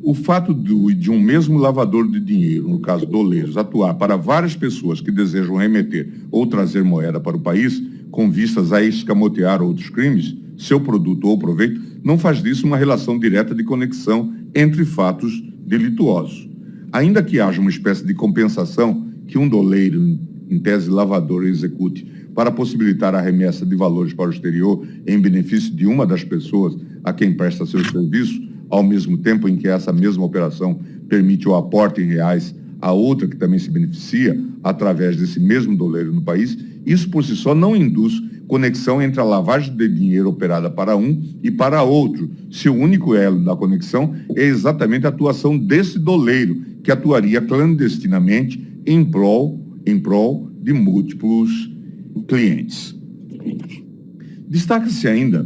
O fato de um mesmo lavador de dinheiro, no caso doleiros, atuar para várias pessoas que desejam remeter ou trazer moeda para o país, com vistas a escamotear outros crimes, seu produto ou proveito, não faz disso uma relação direta de conexão entre fatos delituosos. Ainda que haja uma espécie de compensação que um doleiro, em tese lavador, execute para possibilitar a remessa de valores para o exterior em benefício de uma das pessoas a quem presta seu serviço, ao mesmo tempo em que essa mesma operação permite o aporte em reais a outra que também se beneficia através desse mesmo doleiro no país, isso por si só não induz conexão entre a lavagem de dinheiro operada para um e para outro, se o único elo da conexão é exatamente a atuação desse doleiro, que atuaria clandestinamente em prol de múltiplos clientes. Destaca-se ainda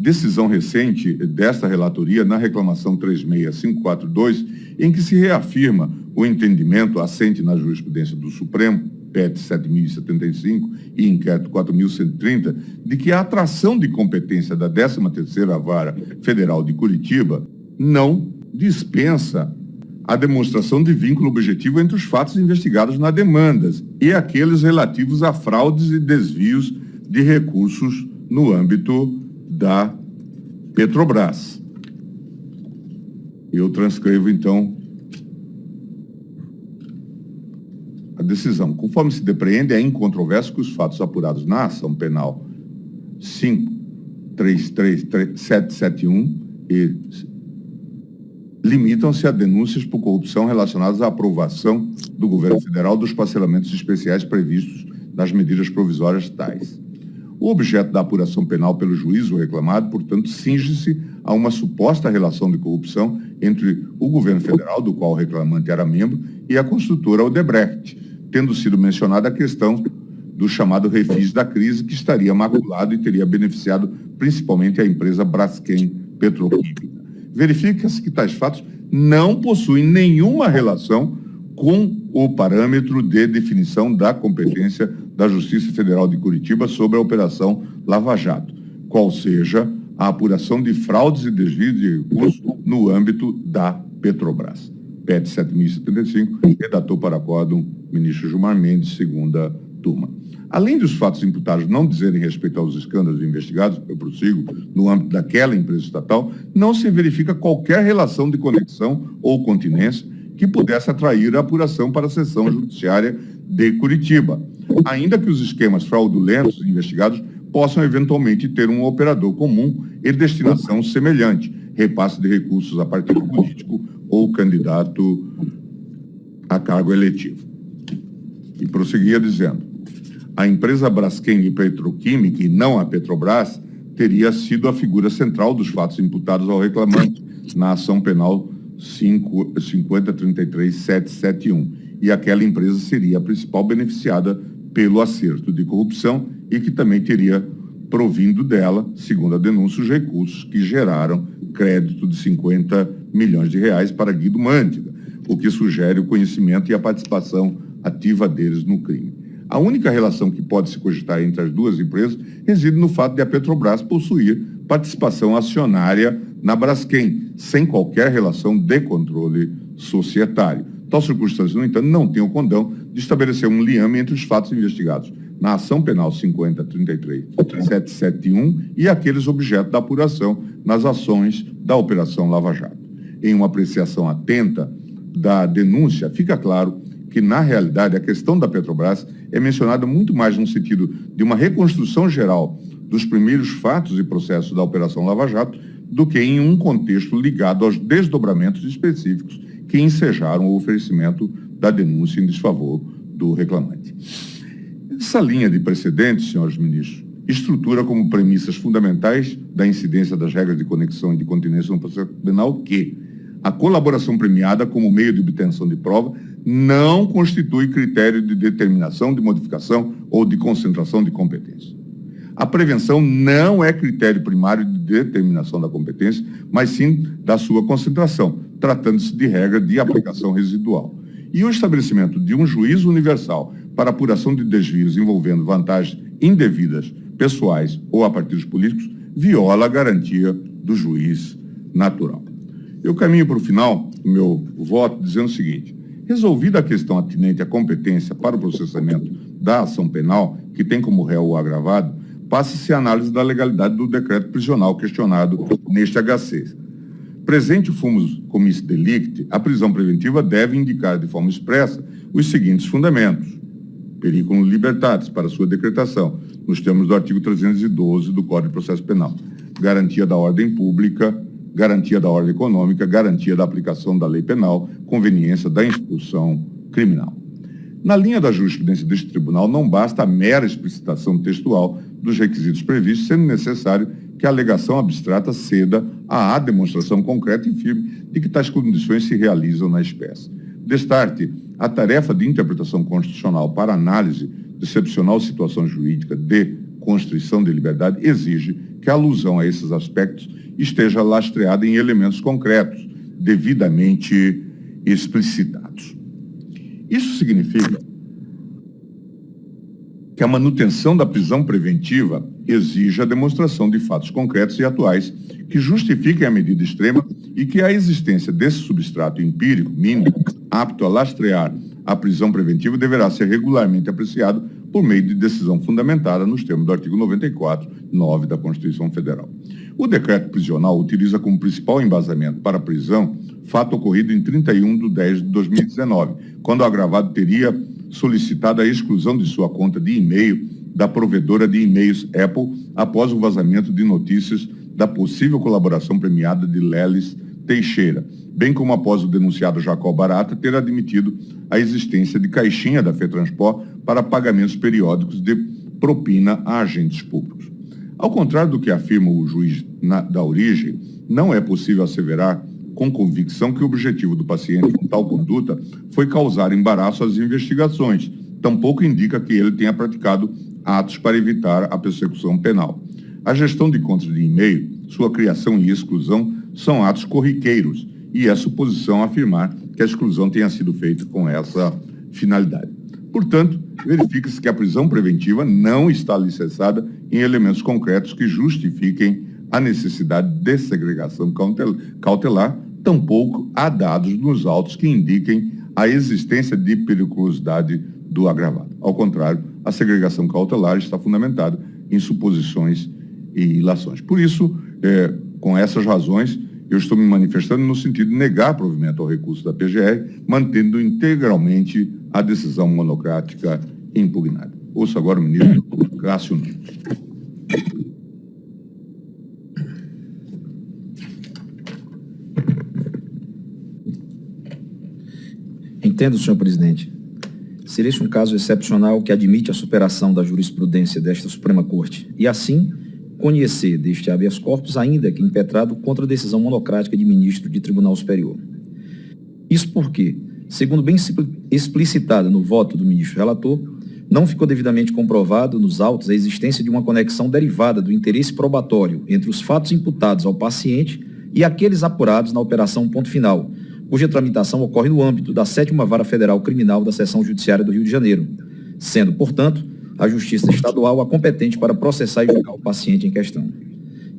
decisão recente desta relatoria na reclamação 36542, em que se reafirma o entendimento assente na jurisprudência do Supremo, PET 7075 e Inquérito 4130, de que a atração de competência da 13ª Vara Federal de Curitiba não dispensa a demonstração de vínculo objetivo entre os fatos investigados nas demandas e aqueles relativos a fraudes e desvios de recursos no âmbito da Petrobras. Eu transcrevo, então, a decisão. Conforme se depreende, é incontroverso que os fatos apurados na ação penal 533771 limitam-se a denúncias por corrupção relacionadas à aprovação do governo federal dos parcelamentos especiais previstos nas medidas provisórias tais. O objeto da apuração penal pelo juízo reclamado, portanto, cinge-se a uma suposta relação de corrupção entre o governo federal, do qual o reclamante era membro, e a construtora Odebrecht, tendo sido mencionada a questão do chamado refis da crise, que estaria maculado e teria beneficiado principalmente a empresa Braskem Petroquímica. Verifica-se que tais fatos não possuem nenhuma relação com o parâmetro de definição da competência da Justiça Federal de Curitiba sobre a Operação Lava Jato, qual seja a apuração de fraudes e desvios de recursos no âmbito da Petrobras. PET 7075, redator para acórdão, ministro Gilmar Mendes, segunda turma. Além dos fatos imputados não dizerem respeito aos escândalos investigados, eu prossigo, no âmbito daquela empresa estatal, não se verifica qualquer relação de conexão ou continência que pudesse atrair a apuração para a seção judiciária de Curitiba, ainda que os esquemas fraudulentos investigados possam eventualmente ter um operador comum e destinação semelhante, repasse de recursos a partido político ou candidato a cargo eletivo. E prosseguia dizendo: a empresa Braskem Petroquímica, e não a Petrobras, teria sido a figura central dos fatos imputados ao reclamante na ação penal 5033771, e aquela empresa seria a principal beneficiada pelo acerto de corrupção e que também teria provindo dela, segundo a denúncia, os recursos que geraram crédito de 50 milhões de reais para Guido Mantega, o que sugere o conhecimento e a participação ativa deles no crime. A única relação que pode se cogitar entre as duas empresas reside no fato de a Petrobras possuir participação acionária na Braskem, sem qualquer relação de controle societário. Tal circunstância, no entanto, não tem o condão de estabelecer um liame entre os fatos investigados na ação penal 5033771 e aqueles objeto da apuração nas ações da Operação Lava Jato. Em uma apreciação atenta da denúncia, fica claro que, na realidade, a questão da Petrobras é mencionada muito mais no sentido de uma reconstrução geral dos primeiros fatos e processos da Operação Lava Jato do que em um contexto ligado aos desdobramentos específicos que ensejaram o oferecimento da denúncia em desfavor do reclamante. Essa linha de precedentes, senhores ministros, estrutura como premissas fundamentais da incidência das regras de conexão e de continência no processo penal que a colaboração premiada como meio de obtenção de prova não constitui critério de determinação de modificação ou de concentração de competência. A prevenção não é critério primário de determinação da competência, mas sim da sua concentração, tratando-se de regra de aplicação residual. E o estabelecimento de um juízo universal para apuração de desvios envolvendo vantagens indevidas, pessoais ou a partidos políticos, viola a garantia do juiz natural. Eu caminho para o final do meu voto dizendo o seguinte: resolvida a questão atinente à competência para o processamento da ação penal, que tem como réu o agravado, passa-se a análise da legalidade do decreto prisional questionado neste HC. Presente o fumus commissi delicti, a prisão preventiva deve indicar de forma expressa os seguintes fundamentos: periculum libertatis para sua decretação, nos termos do artigo 312 do Código de Processo Penal, garantia da ordem pública, garantia da ordem econômica, garantia da aplicação da lei penal, conveniência da instrução criminal. Na linha da jurisprudência deste tribunal, não basta a mera explicitação textual dos requisitos previstos, sendo necessário que a alegação abstrata ceda à demonstração concreta e firme de que tais condições se realizam na espécie. Destarte, a tarefa de interpretação constitucional para análise de excepcional situação jurídica de constrição de liberdade exige que a alusão a esses aspectos esteja lastreada em elementos concretos, devidamente explicitados. Isso significa que a manutenção da prisão preventiva exige a demonstração de fatos concretos e atuais que justifiquem a medida extrema e que a existência desse substrato empírico mínimo apto a lastrear a prisão preventiva deverá ser regularmente apreciado por meio de decisão fundamentada nos termos do artigo 94, 9 da Constituição Federal. O decreto prisional utiliza como principal embasamento para a prisão fato ocorrido em 31/10/2019, quando o agravado teria solicitado a exclusão de sua conta de e-mail da provedora de e-mails Apple após o vazamento de notícias da possível colaboração premiada de Lelis Teixeira, bem como após o denunciado Jacó Barata ter admitido a existência de caixinha da FETransport para pagamentos periódicos de propina a agentes públicos. Ao contrário do que afirma o juiz da origem, não é possível asseverar com convicção que o objetivo do paciente com tal conduta foi causar embaraço às investigações. Tampouco indica que ele tenha praticado atos para evitar a persecução penal. A gestão de contas de e-mail, sua criação e exclusão são atos corriqueiros e é suposição afirmar que a exclusão tenha sido feita com essa finalidade. Portanto, verifica-se que a prisão preventiva não está alicerçada em elementos concretos que justifiquem a necessidade de segregação cautelar, tampouco há dados nos autos que indiquem a existência de periculosidade do agravado. Ao contrário, a segregação cautelar está fundamentada em suposições e ilações. Por isso, com essas razões, eu estou me manifestando no sentido de negar provimento ao recurso da PGR, mantendo integralmente a decisão monocrática impugnada. Ouço agora o ministro Cássio Nunes. Entendo, senhor presidente. Ser esse um caso excepcional que admite a superação da jurisprudência desta Suprema Corte e, assim, conhecer deste habeas corpus, ainda que impetrado contra a decisão monocrática de ministro de Tribunal Superior. Isso porque, segundo bem explicitada no voto do ministro relator, não ficou devidamente comprovado nos autos a existência de uma conexão derivada do interesse probatório entre os fatos imputados ao paciente e aqueles apurados na Operação Ponto Final, cuja tramitação ocorre no âmbito da 7ª Vara Federal Criminal da Seção Judiciária do Rio de Janeiro, sendo, portanto, a Justiça Estadual a competente para processar e julgar o paciente em questão.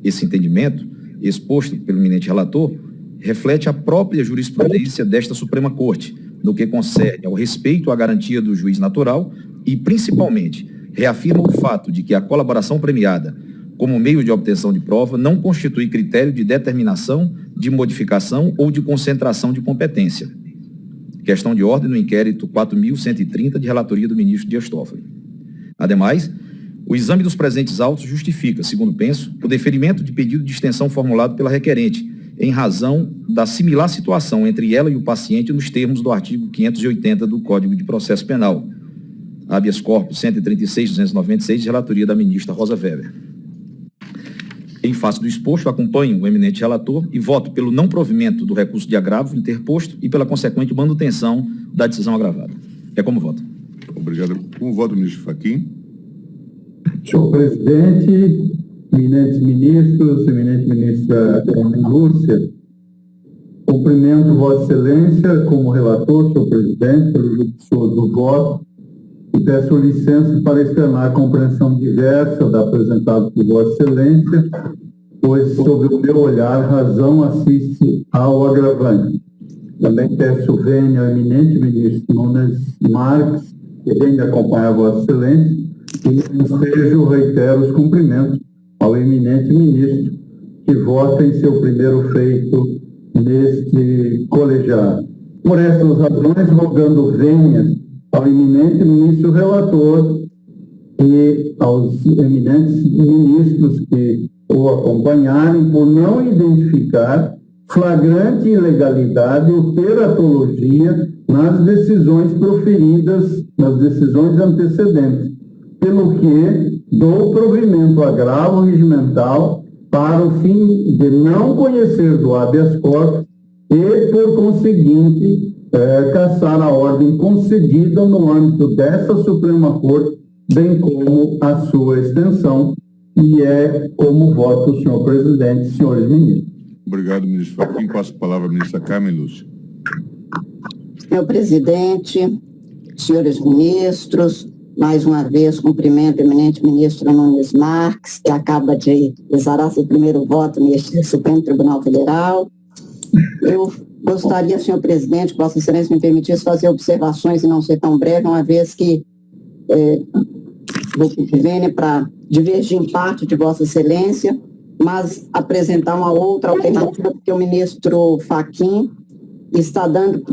Esse entendimento, exposto pelo eminente relator, reflete a própria jurisprudência desta Suprema Corte, no que concerne ao respeito à garantia do juiz natural e, principalmente, reafirma o fato de que a colaboração premiada, como meio de obtenção de prova, não constitui critério de determinação, de modificação ou de concentração de competência. Questão de ordem no inquérito 4.130 de relatoria do ministro Dias Toffoli. Ademais, o exame dos presentes autos justifica, segundo penso, o deferimento de pedido de extensão formulado pela requerente, em razão da similar situação entre ela e o paciente nos termos do artigo 580 do Código de Processo Penal, habeas corpus 136.296, de relatoria da ministra Rosa Weber. Em face do exposto, acompanho o eminente relator e voto pelo não provimento do recurso de agravo interposto e pela consequente manutenção da decisão agravada. É como voto. Obrigado. Com o voto do ministro Fachin. Senhor presidente, eminentes ministros, eminente ministra Lúcia, cumprimento Vossa Excelência como relator, senhor presidente, pelo judicioso voto e peço licença para externar a compreensão diversa da apresentada por Vossa Excelência pois, sobre o meu olhar, razão assiste ao agravante. Também peço vênia ao eminente ministro Nunes Marques, que vem de acompanhar Vossa Excelência, e no ensejo reitero os cumprimentos ao eminente ministro, que vota em seu primeiro feito neste colegiado. Por essas razões, rogando vênia ao eminente ministro relator e aos eminentes ministros que o acompanharem por não identificar flagrante ilegalidade ou teratologia nas decisões proferidas, nas decisões antecedentes, pelo que dou provimento ao agravo regimental para o fim de não conhecer do habeas corpus e, por conseguinte, cassar a ordem concedida no âmbito desta Suprema Corte, bem como a sua extensão, e é como voto o senhor presidente, senhores ministros. Obrigado, ministro Fachin. Passo a palavra à ministra Carmen Lúcia. Senhor presidente, senhores ministros, mais uma vez cumprimento o eminente ministro Nunes Marques, que acaba de exarar seu primeiro voto neste Supremo Tribunal Federal. Eu gostaria, senhor presidente, que Vossa Excelência me permitisse fazer observações e não ser tão breve, uma vez que vou pedir vênia para divergir em parte de Vossa Excelência, mas apresentar uma outra alternativa, porque o ministro Fachin está dando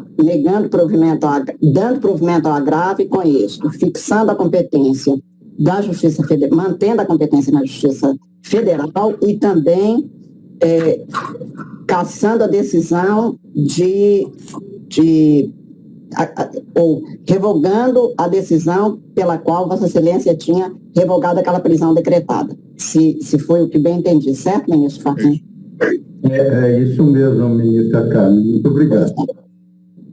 provimento ao agravo e, com isso, fixando a competência da Justiça Federal, mantendo a competência na Justiça Federal e também cassando a decisão ou revogando a decisão pela qual Vossa Excelência tinha revogado aquela prisão decretada. Se foi o que bem entendi, certo, ministro Fachin? É isso mesmo, ministra Carmen. Muito obrigado.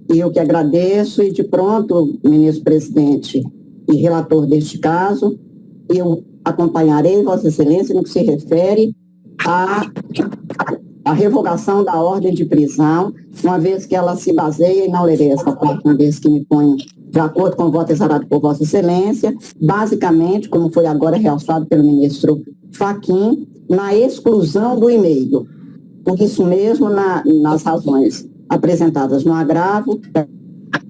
Eu que agradeço e, de pronto, ministro presidente e relator deste caso, eu acompanharei Vossa Excelência no que se refere à revogação da ordem de prisão, uma vez que ela se baseia, e não lerei essa parte, uma vez que me ponho de acordo com o voto exarado por Vossa Excelência, basicamente, como foi agora realçado pelo ministro Fachin, na exclusão do e-mail. Por isso mesmo, nas razões apresentadas no agravo,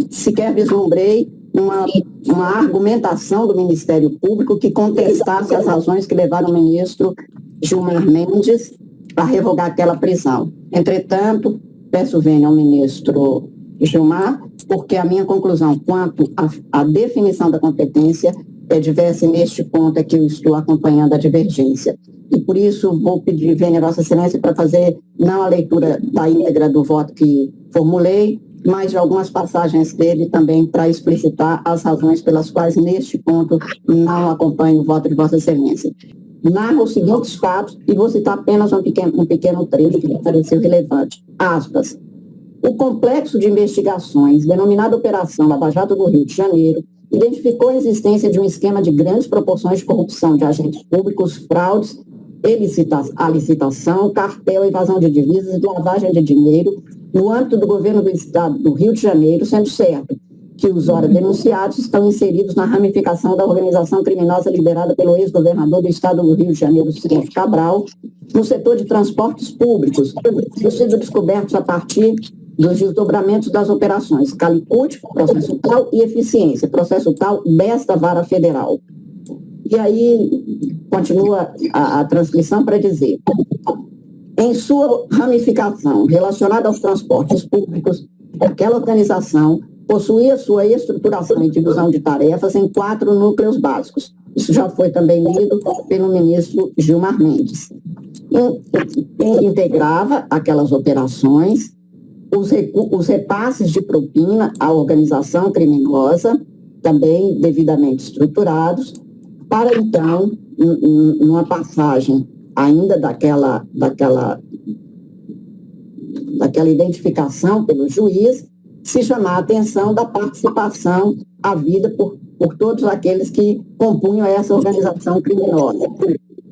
sequer vislumbrei uma argumentação do Ministério Público que contestasse as razões que levaram o ministro Gilmar Mendes a revogar aquela prisão. Entretanto, peço vênia ao ministro Gilmar, porque a minha conclusão quanto à definição da competência é diversa e neste ponto é que eu estou acompanhando a divergência. E por isso vou pedir vênia a Vossa Excelência para fazer não a leitura da íntegra do voto que formulei, mas de algumas passagens dele também para explicitar as razões pelas quais neste ponto não acompanho o voto de Vossa Excelência. Narra os seguintes fatos e vou citar apenas um pequeno trecho que me pareceu relevante. Aspas. O complexo de investigações, denominado Operação Lava Jato do Rio de Janeiro, identificou a existência de um esquema de grandes proporções de corrupção de agentes públicos, fraudes, a licitação, cartel, evasão de divisas e lavagem de dinheiro no âmbito do governo do Estado do Rio de Janeiro, sendo certo que os ora denunciados estão inseridos na ramificação da organização criminosa liderada pelo ex-governador do Estado do Rio de Janeiro, Sérgio Cabral, no setor de transportes públicos, que sido descobertos a partir dos desdobramentos das operações Calicut, processo tal, e eficiência, processo tal desta vara federal. E aí, continua a transcrição para dizer, em sua ramificação relacionada aos transportes públicos, aquela organização possuía sua estruturação e divisão de tarefas em 4 núcleos básicos. Isso já foi também lido pelo ministro Gilmar Mendes. Integrava aquelas operações, os repasses de propina à organização criminosa, também devidamente estruturados, para então, numa passagem ainda daquela identificação pelo juiz, se chamar a atenção da participação havida por todos aqueles que compunham essa organização criminosa.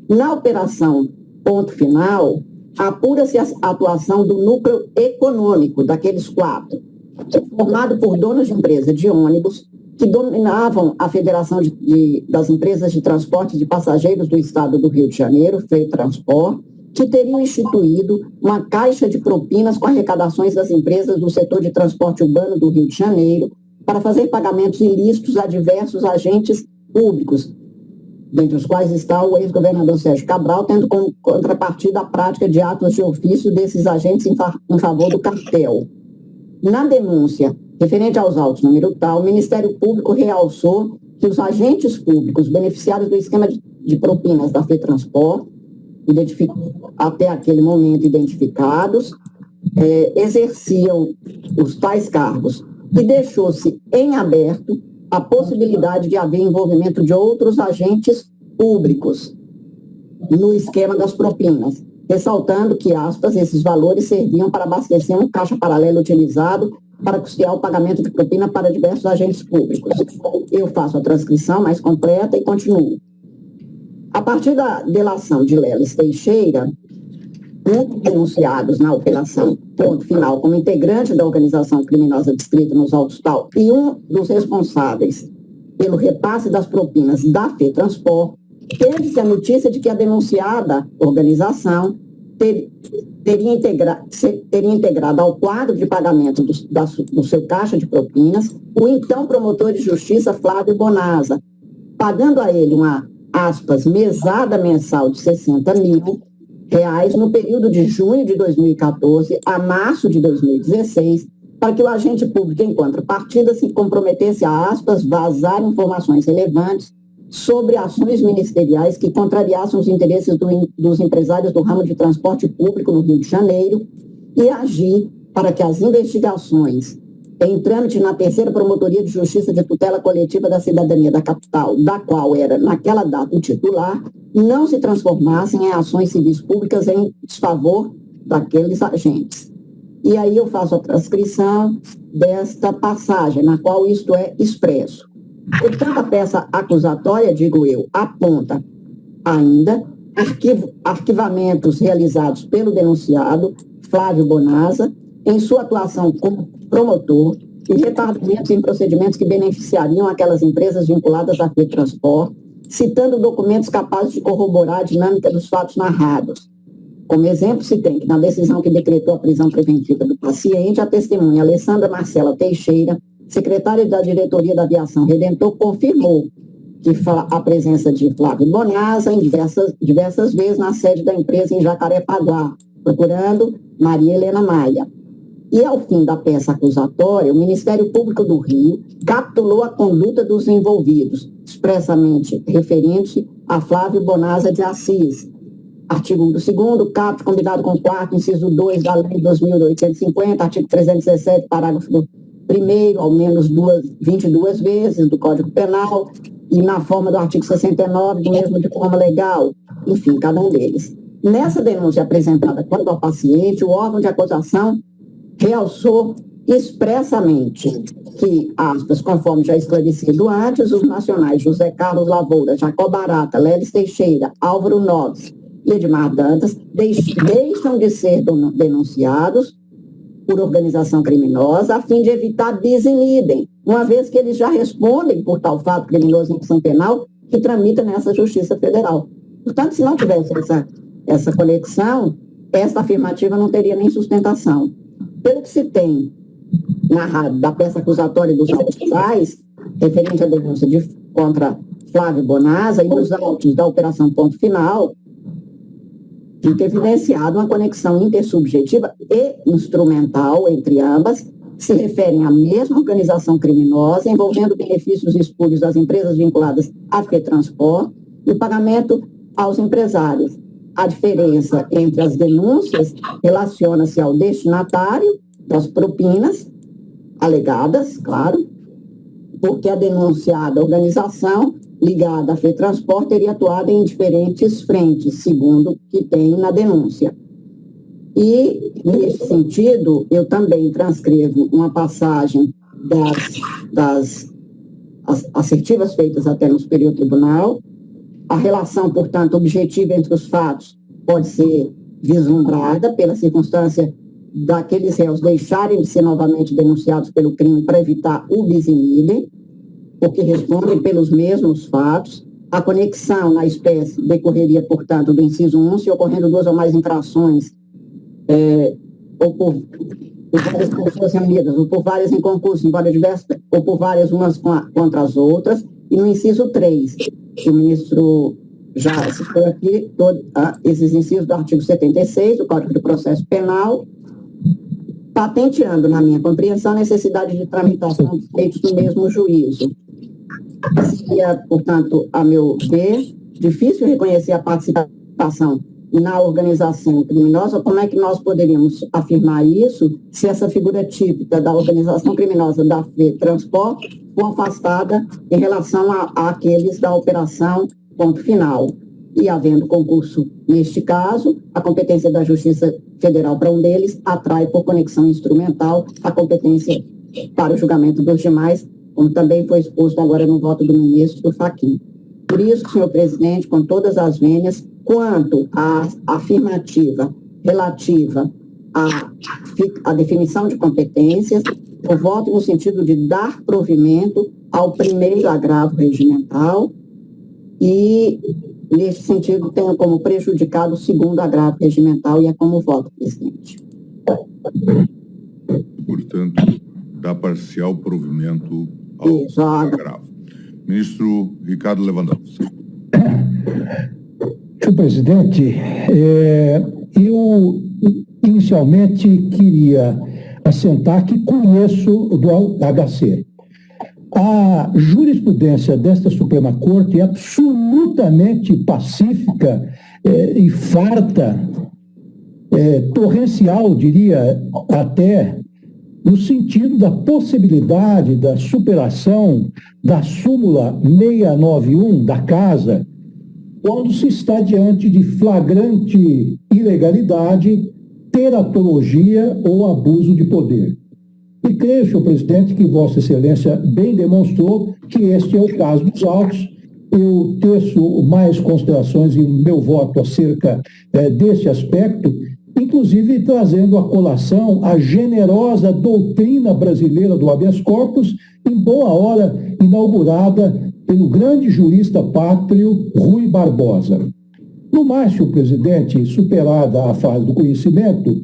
Na operação ponto final, apura-se a atuação do núcleo econômico daqueles 4, formado por donos de empresa de ônibus, que dominavam a Federação das Empresas de Transporte de Passageiros do Estado do Rio de Janeiro, FEITransport, que teriam instituído uma caixa de propinas com arrecadações das empresas do setor de transporte urbano do Rio de Janeiro para fazer pagamentos ilícitos a diversos agentes públicos, dentre os quais está o ex-governador Sérgio Cabral, tendo como contrapartida a prática de atos de ofício desses agentes em favor do cartel. Na denúncia referente aos autos número tal, o Ministério Público realçou que os agentes públicos beneficiários do esquema de propinas da FETransport, até aquele momento identificados, exerciam os tais cargos e deixou-se em aberto a possibilidade de haver envolvimento de outros agentes públicos no esquema das propinas, ressaltando que, aspas, esses valores serviam para abastecer um caixa paralelo utilizado para custear o pagamento de propina para diversos agentes públicos. Eu faço a transcrição mais completa e continuo. A partir da delação de Lelis Teixeira, um denunciados na operação Ponto Final como integrante da organização criminosa descrita nos autos tal e um dos responsáveis pelo repasse das propinas da FETransport, teve-se a notícia de que a denunciada organização teria integrado ao quadro de pagamento do seu caixa de propinas o então promotor de justiça Flávio Bonasa, pagando a ele uma, aspas, mesada mensal de R$60 mil no período de junho de 2014 a março de 2016, para que o agente público, em contrapartida, se comprometesse a, aspas, vazar informações relevantes sobre ações ministeriais que contrariassem os interesses dos empresários do ramo de transporte público no Rio de Janeiro e agir para que as investigações em trâmite na terceira Promotoria de Justiça de Tutela Coletiva da Cidadania da capital, da qual era, naquela data, o titular, não se transformassem em ações civis públicas em desfavor daqueles agentes. E aí eu faço a transcrição desta passagem, na qual isto é expresso. Portanto, a peça acusatória, digo eu, aponta ainda arquivamentos realizados pelo denunciado Flávio Bonasa em sua atuação como promotor e retardamentos em procedimentos que beneficiariam aquelas empresas vinculadas à FETransport, citando documentos capazes de corroborar a dinâmica dos fatos narrados. Como exemplo, se tem que, na decisão que decretou a prisão preventiva do paciente, a testemunha Alessandra Marcela Teixeira, secretária da Diretoria da Aviação Redentor, confirmou que a presença de Flávio Bonasa em diversas vezes na sede da empresa em Jacarepaguá, procurando Maria Helena Maia. E, ao fim da peça acusatória, o Ministério Público do Rio capitulou a conduta dos envolvidos, expressamente referente a Flávio Bonasa de Assis. Artigo 2º, caput, combinado com o 4º, inciso 2 da Lei 2.850, artigo 317, parágrafo 1º, ao menos 22 vezes do Código Penal, e na forma do artigo 69, do mesmo de forma legal, enfim, cada um deles. Nessa denúncia apresentada quanto ao paciente, o órgão de acusação realçou expressamente que, aspas, conforme já esclarecido antes, os nacionais José Carlos Lavoura, Jacob Barata, Lelis Teixeira, Álvaro Noves e Edmar Dantas deixam de ser denunciados por organização criminosa a fim de evitar bis in idem, uma vez que eles já respondem por tal fato criminoso em ação penal que tramita nessa Justiça Federal. Portanto, se não tivesse essa conexão, essa afirmativa não teria nem sustentação. Pelo que se tem narrado da peça acusatória dos autos referente à denúncia contra Flávio Bonasa e dos autos da Operação Ponto Final, fica evidenciado uma conexão intersubjetiva e instrumental entre ambas, se referem à mesma organização criminosa, envolvendo benefícios espúrios das empresas vinculadas à FETransport e o pagamento aos empresários. A diferença entre as denúncias relaciona-se ao destinatário das propinas alegadas, claro, porque a denunciada organização ligada à FETransport teria atuado em diferentes frentes, segundo o que tem na denúncia. E, nesse sentido, eu também transcrevo uma passagem das assertivas feitas até no Superior Tribunal. A relação, portanto, objetiva entre os fatos pode ser vislumbrada pela circunstância daqueles réus deixarem de ser novamente denunciados pelo crime para evitar o bis in idem, porque respondem pelos mesmos fatos, A conexão na espécie decorreria, portanto, do inciso 1, se ocorrendo duas ou mais infrações, ou por várias pessoas reunidas, ou por várias em concurso, embora diversas, ou por várias umas contra as outras. E no inciso 3, que o ministro já citou aqui, esses incisos do artigo 76 do Código do Processo Penal, patenteando, na minha compreensão, a necessidade de tramitação dos feitos no mesmo juízo. Seria, portanto, a meu ver, difícil reconhecer a participação na organização criminosa. Como é que nós poderíamos afirmar isso se essa figura típica da organização criminosa da Transporte for afastada em relação àqueles da operação ponto final? E havendo concurso neste caso, a competência da Justiça Federal para um deles atrai por conexão instrumental a competência para o julgamento dos demais, como também foi exposto agora no voto do ministro Fachin. Por isso, senhor presidente, com todas as vênias, quanto à afirmativa relativa à definição de competências, eu voto no sentido de dar provimento ao primeiro agravo regimental e, nesse sentido, tenho como prejudicado o segundo agravo regimental e é como voto, presidente. Portanto, dá parcial provimento ao agravo. Ministro Ricardo Lewandowski. Senhor presidente, eu inicialmente queria assentar que conheço do HC. A jurisprudência desta Suprema Corte é absolutamente pacífica e farta, torrencial, diria, até no sentido da possibilidade da superação da súmula 691 da Casa, quando se está diante de flagrante ilegalidade, teratologia ou abuso de poder. E creio, senhor presidente, que Vossa Excelência bem demonstrou que este é o caso dos autos. Eu teço mais considerações em meu voto acerca desse aspecto, inclusive trazendo à colação a generosa doutrina brasileira do habeas corpus, em boa hora inaugurada pelo grande jurista pátrio Rui Barbosa. No mais, senhor presidente, superada a fase do conhecimento,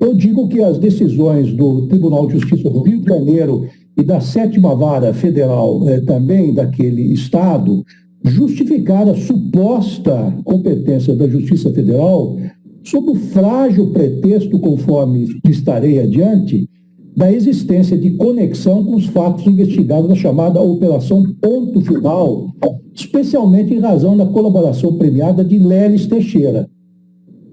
eu digo que as decisões do Tribunal de Justiça do Rio de Janeiro e da 7ª Vara Federal também daquele estado justificaram a suposta competência da Justiça Federal sob o frágil pretexto, conforme estarei adiante, da existência de conexão com os fatos investigados na chamada Operação Ponto Final, especialmente em razão da colaboração premiada de Leles Teixeira.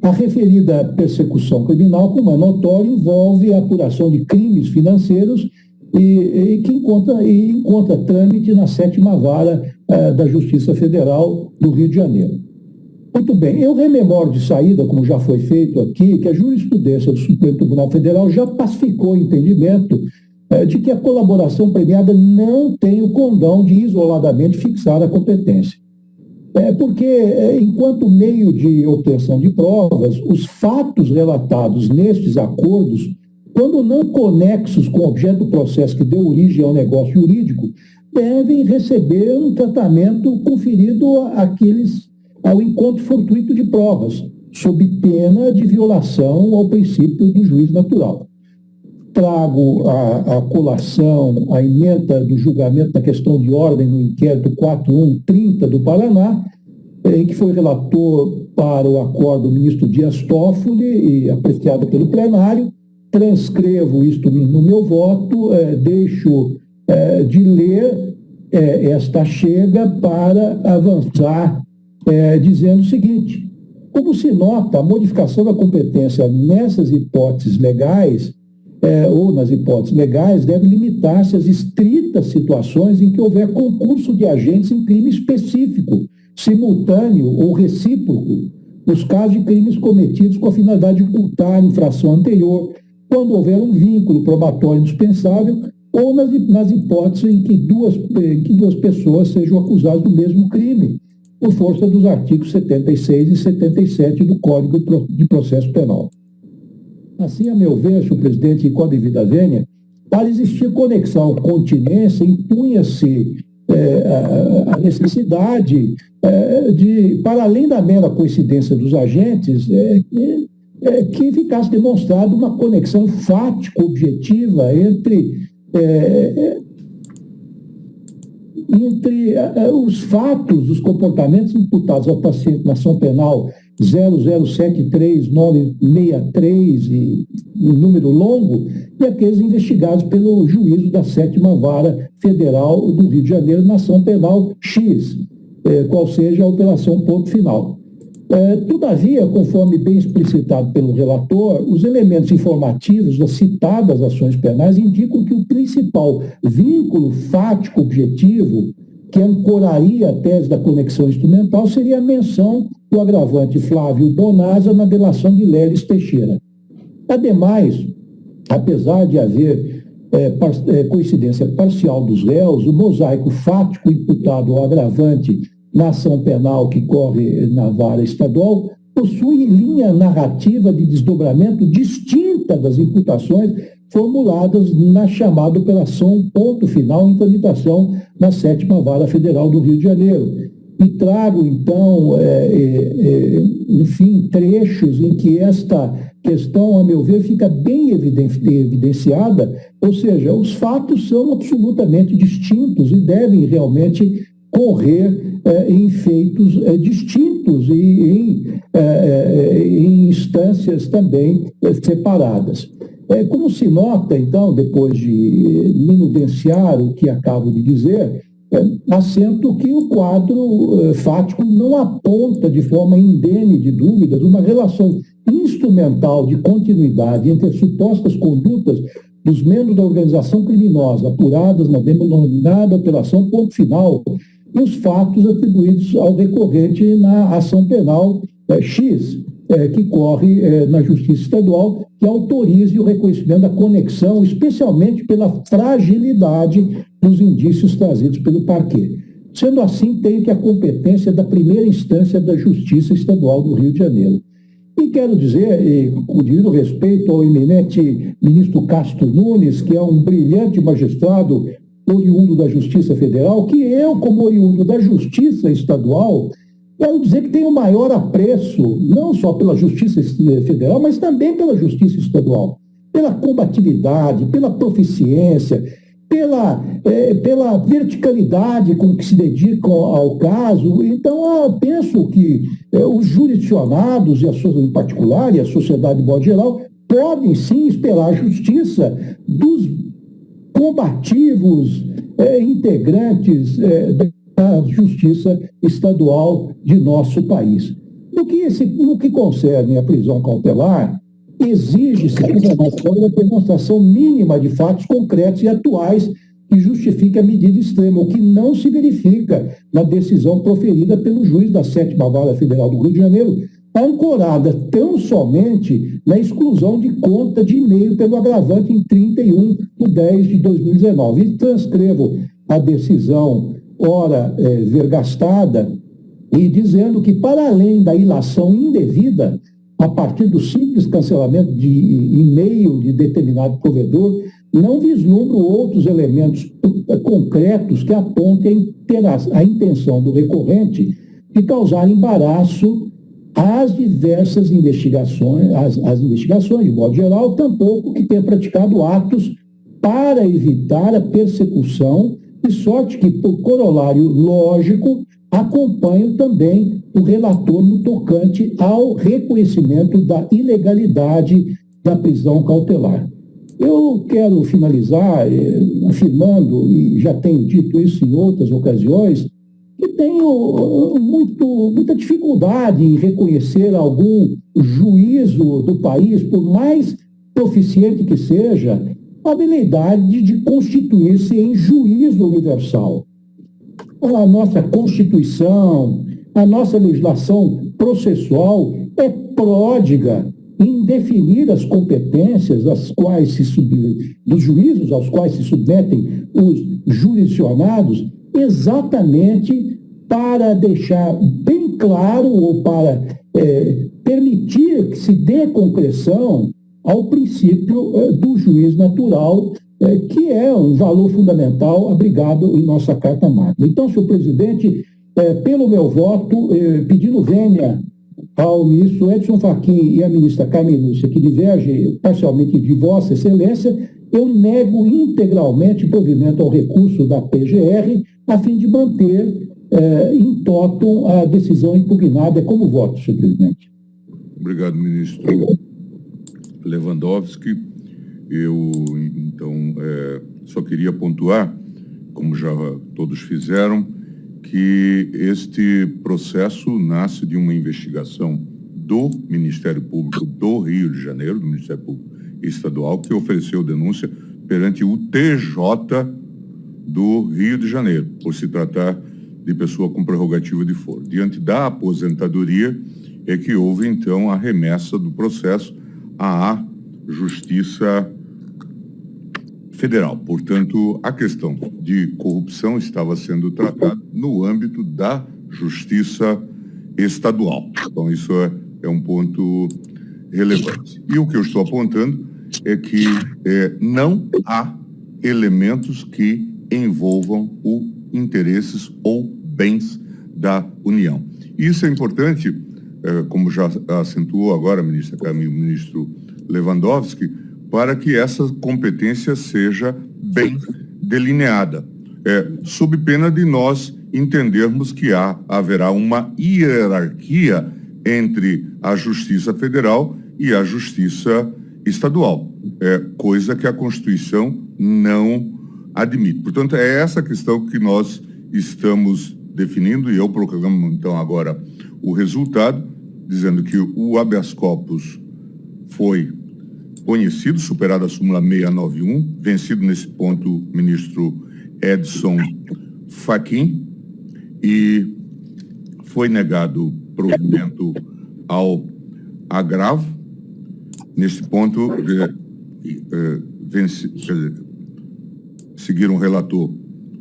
A referida persecução criminal, como é notório, envolve a apuração de crimes financeiros e que encontra trâmite na 7ª Vara da Justiça Federal do Rio de Janeiro. Muito bem, eu rememoro de saída, como já foi feito aqui, que a jurisprudência do Supremo Tribunal Federal já pacificou o entendimento de que a colaboração premiada não tem o condão de isoladamente fixar a competência. Porque, enquanto meio de obtenção de provas, os fatos relatados nestes acordos, quando não conexos com o objeto do processo que deu origem ao negócio jurídico, devem receber um tratamento conferido ao encontro fortuito de provas, sob pena de violação ao princípio do juízo natural. Trago a colação, a ementa do julgamento da questão de ordem no inquérito 4130 do Paraná, em que foi relator para o acordo o ministro Dias Toffoli e apreciado pelo plenário. Transcrevo isto no meu voto, deixo de ler esta chega para avançar dizendo o seguinte: como se nota, a modificação da competência nessas hipóteses legais ou nas hipóteses legais deve limitar-se às estritas situações em que houver concurso de agentes em crime específico, simultâneo ou recíproco, nos casos de crimes cometidos com a finalidade de ocultar a infração anterior, quando houver um vínculo probatório indispensável ou nas hipóteses em que duas pessoas sejam acusadas do mesmo crime, por força dos artigos 76 e 77 do Código de Processo Penal. Assim, a meu ver, senhor presidente, e com a devida vênia, para existir conexão continência, impunha-se a necessidade de, para além da mera coincidência dos agentes, que ficasse demonstrada uma conexão fática, objetiva entre os fatos, os comportamentos imputados ao paciente na ação penal 0073963 e um número longo, e aqueles investigados pelo juízo da 7ª Vara Federal do Rio de Janeiro na ação penal X, qual seja a operação ponto final. Todavia, conforme bem explicitado pelo relator, os elementos informativos das citadas ações penais indicam que o principal vínculo fático objetivo que ancoraria a tese da conexão instrumental seria a menção do agravante Flávio Bonasa na delação de Leles Teixeira. Ademais, apesar de haver coincidência parcial dos réus, o mosaico fático imputado ao agravante na ação penal que corre na vara estadual possui linha narrativa de desdobramento distinta das imputações formuladas na chamada Operação Ponto Final em tramitação na 7ª Vara Federal do Rio de Janeiro. E trago, então, enfim, trechos em que esta questão, a meu ver, fica bem evidenciada, ou seja, os fatos são absolutamente distintos e devem realmente correr em feitos distintos e em instâncias também separadas. Como se nota, então, depois de minudenciar o que acabo de dizer, assento que o quadro fático não aponta de forma indene de dúvidas uma relação instrumental de continuidade entre as supostas condutas dos membros da organização criminosa apuradas na denominada Operação Ponto Final e os fatos atribuídos ao recorrente na ação penal X, que corre na Justiça Estadual, que autorize o reconhecimento da conexão, especialmente pela fragilidade dos indícios trazidos pelo parquê. Sendo assim, tem que a competência da primeira instância da Justiça Estadual do Rio de Janeiro. E quero dizer, com devido respeito ao eminente ministro Castro Nunes, que é um brilhante magistrado oriundo da Justiça Federal, que eu, como oriundo da Justiça Estadual, quero dizer que tenho o maior apreço, não só pela Justiça Federal, mas também pela Justiça Estadual, pela combatividade, pela proficiência, pela verticalidade com que se dedicam ao caso. Então, eu penso que os jurisdicionados, em particular, e a sociedade de modo geral, podem sim esperar a justiça dos combativos integrantes da Justiça Estadual de nosso país. No que concerne a prisão cautelar, exige-se a demonstração mínima de fatos concretos e atuais que justifique a medida extrema, o que não se verifica na decisão proferida pelo juiz da 7ª Vara Federal do Rio de Janeiro, ancorada tão somente na exclusão de conta de e-mail pelo agravante em 31/10/2019. E transcrevo a decisão ora vergastada e dizendo que, para além da ilação indevida, a partir do simples cancelamento de e-mail de determinado provedor, não vislumbro outros elementos concretos que apontem ter a intenção do recorrente de causar embaraço às diversas investigações, as investigações, de modo geral, tampouco que tenha praticado atos para evitar a persecução, de sorte que, por corolário lógico, acompanho também o relator no tocante ao reconhecimento da ilegalidade da prisão cautelar. Eu quero finalizar afirmando, e já tenho dito isso em outras ocasiões, que tenho muita dificuldade em reconhecer algum juízo do país, por mais proficiente que seja, a habilidade de constituir-se em juízo universal. A nossa Constituição, a nossa legislação processual é pródiga em definir as competências dos juízos aos quais se submetem os jurisdicionados, exatamente para deixar bem claro ou para permitir que se dê concreção ao princípio do juiz natural que é um valor fundamental abrigado em nossa Carta Magna. Então, senhor presidente, pelo meu voto, pedindo vênia ao ministro Edson Fachin e à ministra Carmen Lúcia, que diverge parcialmente de Vossa Excelência, eu nego integralmente o provimento ao recurso da PGR, a fim de manter em toto a decisão impugnada. Como voto, senhor presidente? Obrigado, ministro Lewandowski. Eu, então, só queria pontuar, como já todos fizeram, que este processo nasce de uma investigação do Ministério Público do Rio de Janeiro, do Ministério Público Estadual, que ofereceu denúncia perante o TJ do Rio de Janeiro, por se tratar de pessoa com prerrogativa de foro. Diante da aposentadoria, é que houve, então, a remessa do processo à Justiça Federal. Portanto, a questão de corrupção estava sendo tratada no âmbito da Justiça Estadual. Então, isso é um ponto relevante. E o que eu estou apontando é que não há elementos que envolvam interesses ou bens da União. E isso é importante, como já acentuou agora a ministra Carmen e o ministro Lewandowski, para que essa competência seja bem delineada, sob pena de nós entendermos que haverá uma hierarquia entre a Justiça Federal e a Justiça Estadual, coisa que a Constituição não admite. Portanto, é essa questão que nós estamos definindo, e eu proclamo, então, agora o resultado, dizendo que o habeas corpus foi conhecido, superada a súmula 691, vencido nesse ponto o ministro Edson Fachin, e foi negado provimento ao agravo. Neste ponto, seguiram o relator,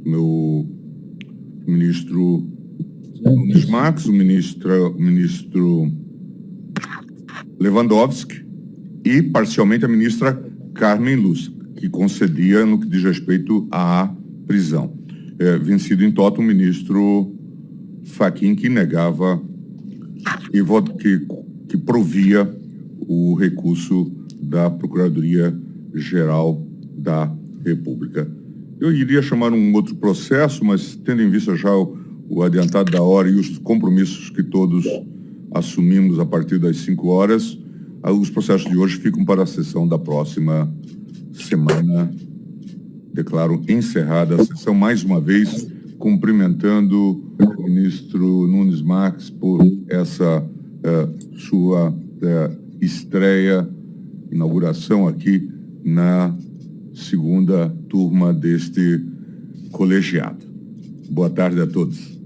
meu ministro Nunes Marques, o ministro Lewandowski e, parcialmente, a ministra Carmen Lúcia, que concedia no que diz respeito à prisão. Vencido em toto o ministro Fachin, que negava que provia o recurso da Procuradoria-Geral da República. Eu iria chamar um outro processo, mas tendo em vista já o adiantado da hora e os compromissos que todos assumimos a partir das 5 horas, os processos de hoje ficam para a sessão da próxima semana. Declaro encerrada a sessão, mais uma vez, cumprimentando o ministro Nunes Marques por essa sua estreia, inauguração aqui na segunda turma deste colegiado. Boa tarde a todos.